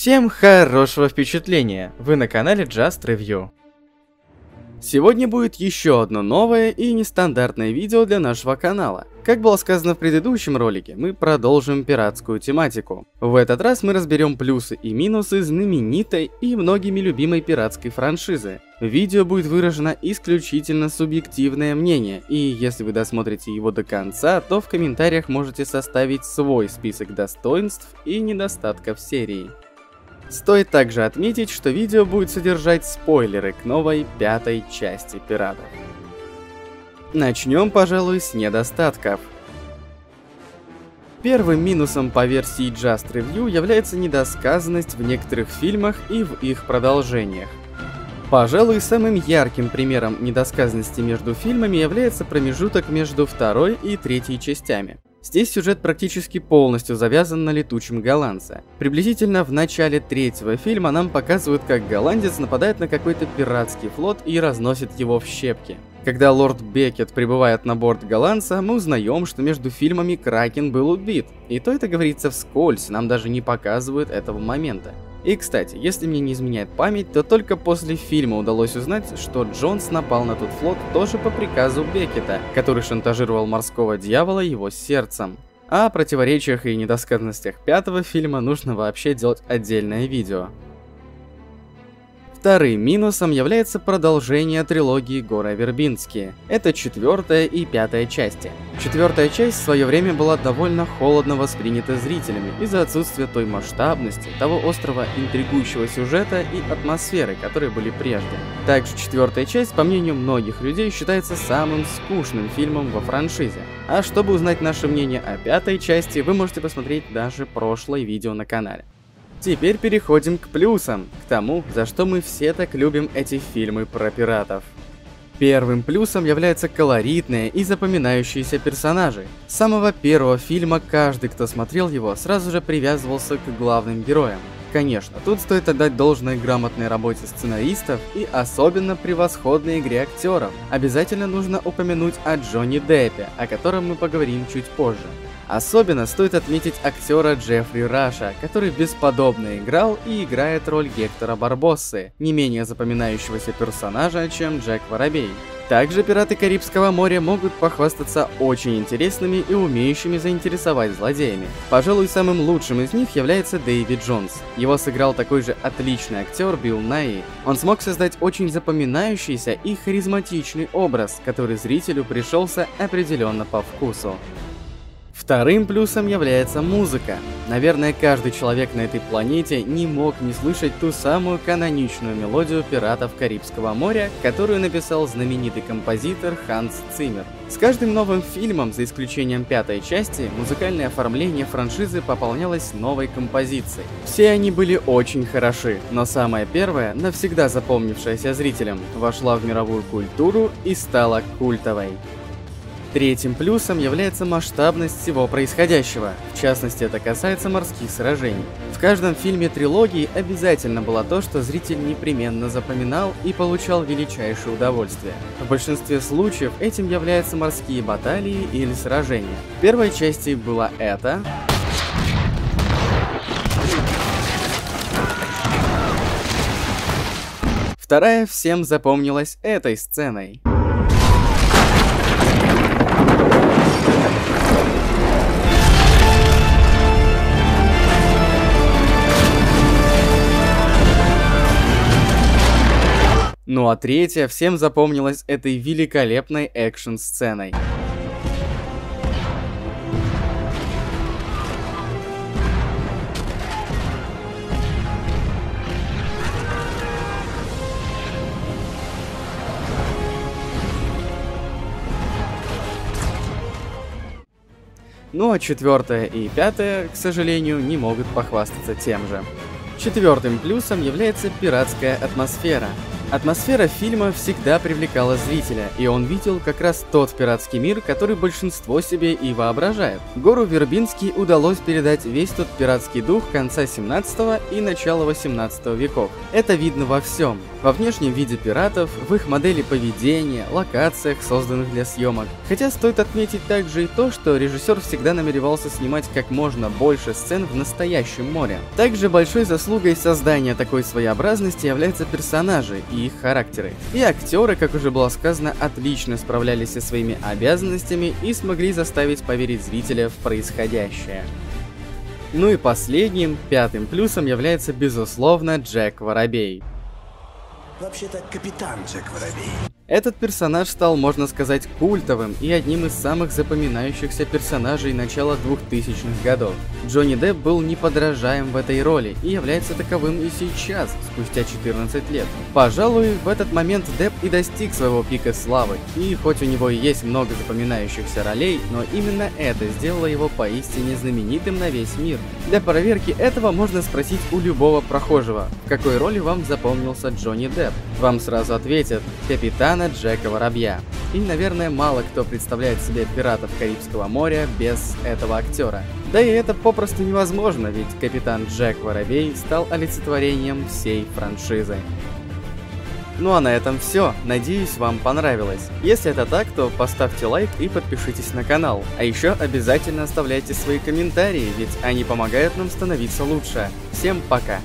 Всем хорошего впечатления! Вы на канале Just Review. Сегодня будет еще одно новое и нестандартное видео для нашего канала. Как было сказано в предыдущем ролике, мы продолжим пиратскую тематику. В этот раз мы разберем плюсы и минусы знаменитой и многими любимой пиратской франшизы. В видео будет выражено исключительно субъективное мнение, и если вы досмотрите его до конца, то в комментариях можете составить свой список достоинств и недостатков серии. Стоит также отметить, что видео будет содержать спойлеры к новой 5-й части «Пиратов». Начнем, пожалуй, с недостатков. Первым минусом по версии Just Review является недосказанность в некоторых фильмах и в их продолжениях. Пожалуй, самым ярким примером недосказанности между фильмами является промежуток между 2-й и 3-й частями. Здесь сюжет практически полностью завязан на летучем голландце. Приблизительно в начале 3-го фильма нам показывают, как голландец нападает на какой-то пиратский флот и разносит его в щепки. Когда лорд Беккет прибывает на борт голландца, мы узнаем, что между фильмами Кракен был убит. И то это говорится вскользь, нам даже не показывают этого момента. И кстати, если мне не изменяет память, то только после фильма удалось узнать, что Джонс напал на тот флот тоже по приказу Беккета, который шантажировал морского дьявола его сердцем. А о противоречиях и недосказанностях 5-го фильма нужно вообще делать отдельное видео. Вторым минусом является продолжение трилогии Гора Вербински. Это 4-я и 5-я части. 4-я часть в свое время была довольно холодно воспринята зрителями из-за отсутствия той масштабности, того острого интригующего сюжета и атмосферы, которые были прежде. Также 4-я часть, по мнению многих людей, считается самым скучным фильмом во франшизе. А чтобы узнать наше мнение о 5-й части, вы можете посмотреть даже прошлое видео на канале. Теперь переходим к плюсам, к тому, за что мы все так любим эти фильмы про пиратов. Первым плюсом являются колоритные и запоминающиеся персонажи. С самого первого фильма каждый, кто смотрел его, сразу же привязывался к главным героям. Конечно, тут стоит отдать должное грамотной работе сценаристов и особенно превосходной игре актеров. Обязательно нужно упомянуть о Джонни Деппе, о котором мы поговорим чуть позже. Особенно стоит отметить актера Джеффри Раша, который бесподобно играл и играет роль Гектора Барбоссы, не менее запоминающегося персонажа, чем Джек Воробей. Также пираты Карибского моря могут похвастаться очень интересными и умеющими заинтересовать злодеями. Пожалуй, самым лучшим из них является Дэйви Джонс. Его сыграл такой же отличный актер Билл Найи. Он смог создать очень запоминающийся и харизматичный образ, который зрителю пришелся определенно по вкусу. Вторым плюсом является музыка. Наверное, каждый человек на этой планете не мог не слышать ту самую каноничную мелодию «Пиратов Карибского моря», которую написал знаменитый композитор Ханс Циммер. С каждым новым фильмом, за исключением 5-й части, музыкальное оформление франшизы пополнялось новой композицией. Все они были очень хороши, но самая первая, навсегда запомнившаяся зрителям, вошла в мировую культуру и стала культовой. Третьим плюсом является масштабность всего происходящего, в частности это касается морских сражений. В каждом фильме трилогии обязательно было то, что зритель непременно запоминал и получал величайшее удовольствие. В большинстве случаев этим являются морские баталии или сражения. В первой части было это. Вторая всем запомнилась этой сценой. Ну а третья всем запомнилась этой великолепной экшн-сценой. Ну а 4-я и 5-я, к сожалению, не могут похвастаться тем же. Четвертым плюсом является пиратская атмосфера. Атмосфера фильма всегда привлекала зрителя, и он видел как раз тот пиратский мир, который большинство себе и воображает. Гору Вербински удалось передать весь тот пиратский дух конца 17 и начала 18 веков. Это видно во всем. во внешнем виде пиратов, в их модели поведения, локациях, созданных для съемок. Хотя стоит отметить также и то, что режиссер всегда намеревался снимать как можно больше сцен в настоящем море. Также большой заслугой создания такой своеобразности являются персонажи и их характеры. И актеры, как уже было сказано, отлично справлялись со своими обязанностями и смогли заставить поверить зрителя в происходящее. Ну и последним, пятым плюсом является, безусловно, Джек Воробей. Вообще-то капитан Джек Воробей. Этот персонаж стал, можно сказать, культовым и одним из самых запоминающихся персонажей начала 2000-х годов. Джонни Депп был неподражаем в этой роли и является таковым и сейчас, спустя 14 лет. Пожалуй, в этот момент Депп и достиг своего пика славы, и хоть у него и есть много запоминающихся ролей, но именно это сделало его поистине знаменитым на весь мир. Для проверки этого можно спросить у любого прохожего, в какой роли вам запомнился Джонни Депп. Вам сразу ответят: капитана Джека Воробья. И, наверное, мало кто представляет себе пиратов Карибского моря без этого актера. Да и это попросту невозможно, ведь капитан Джек Воробей стал олицетворением всей франшизы. Ну а на этом все. Надеюсь, вам понравилось. Если это так, то поставьте лайк и подпишитесь на канал. А еще обязательно оставляйте свои комментарии, ведь они помогают нам становиться лучше. Всем пока!